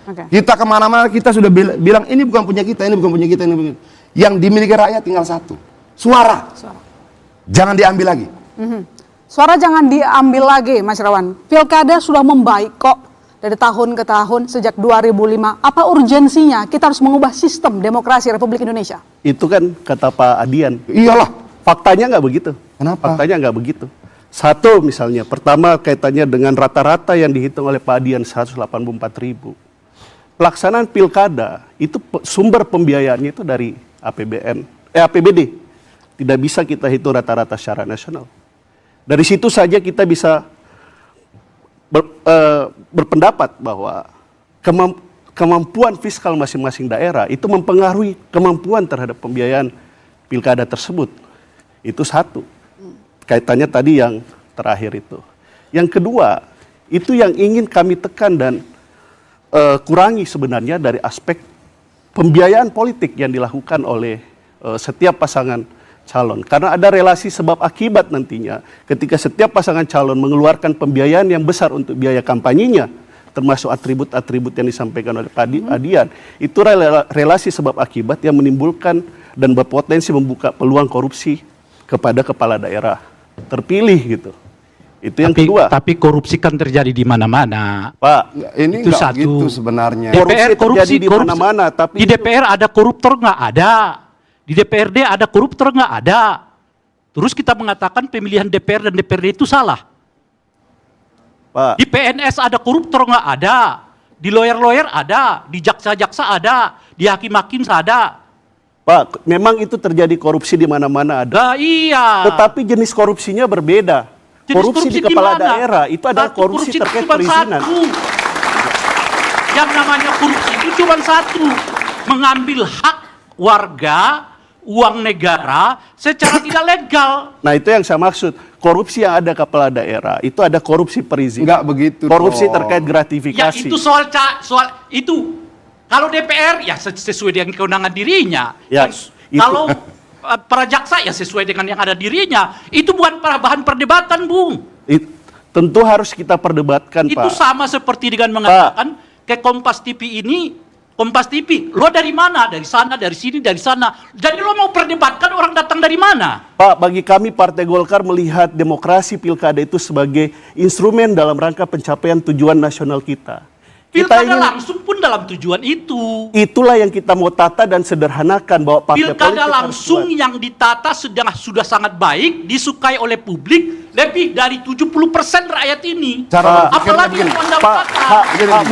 Kita kemana-mana kita sudah bilang ini bukan punya kita, ini bukan punya kita, ini bukan. Yang dimiliki rakyat tinggal satu, suara. Jangan diambil lagi. Suara jangan diambil lagi, Mas Irawan. Pilkada sudah membaik kok dari tahun ke tahun sejak 2005. Apa urgensinya kita harus mengubah sistem demokrasi Republik Indonesia? Itu kan kata Pak Adian. Iyalah. Faktanya nggak begitu. Kenapa? Faktanya nggak begitu. Satu misalnya, pertama kaitannya dengan rata-rata yang dihitung oleh Pak Adian 184.000. Pelaksanaan pilkada itu sumber pembiayaannya itu dari APBD. Tidak bisa kita hitung rata-rata secara nasional. Dari situ saja kita bisa berpendapat bahwa kemampuan fiskal masing-masing daerah itu mempengaruhi kemampuan terhadap pembiayaan pilkada tersebut. Itu satu. Kaitannya tadi yang terakhir itu. Yang kedua, itu yang ingin kami tekan dan kurangi sebenarnya dari aspek pembiayaan politik yang dilakukan oleh setiap pasangan calon. Karena ada relasi sebab akibat nantinya ketika setiap pasangan calon mengeluarkan pembiayaan yang besar untuk biaya kampanyenya, termasuk atribut-atribut yang disampaikan oleh Pak Adian, itu relasi sebab akibat yang menimbulkan dan berpotensi membuka peluang korupsi kepada kepala daerah terpilih gitu. Itu yang kedua. Tapi korupsi kan terjadi di mana-mana. Pak, ini itu nggak satu. gitu sebenarnya. DPR korupsi di mana-mana, tapi di DPR ada koruptor nggak ada. Di DPRD ada koruptor nggak ada. Terus kita mengatakan pemilihan DPR dan DPRD itu salah. Pak, Di PNS ada koruptor nggak ada. Di lawyer-lawyer ada. Di jaksa-jaksa ada. Di hakim-hakim ada. Pak, memang itu terjadi korupsi di mana-mana ada. Nah, iya. Tetapi jenis korupsinya berbeda. Jenis korupsi di kepala gimana? daerah itu adalah korupsi terkait cuma perizinan. satu. Yang namanya korupsi itu cuma satu. Mengambil hak warga, uang negara secara tidak legal. Nah itu yang saya maksud. Korupsi yang ada kepala daerah itu ada korupsi perizinan. Enggak begitu. Korupsi toh. terkait gratifikasi. Ya itu soal itu. Kalau DPR ya sesuai dengan kewenangan dirinya. Ya, itu. Kalau para jaksa ya sesuai dengan yang ada dirinya. Itu bukan bahan perdebatan, Bung. Tentu harus kita perdebatkan, Itu Pak. sama seperti dengan mengatakan ke Kompas TV ini, Kompas TV, lo dari mana? Dari sana, dari sini, dari sana. Jadi lo mau perdebatkan orang datang dari mana? Pak, bagi kami Partai Golkar melihat demokrasi pilkada itu sebagai instrumen dalam rangka pencapaian tujuan nasional kita. Pilkada langsung pun dalam tujuan itu. Itulah yang kita mau tata dan sederhanakan bahwa partai politik Pilkada langsung yang ditata sudah sangat baik, disukai oleh publik lebih dari 70% rakyat ini. Cara Apalagi yang Anda katakan.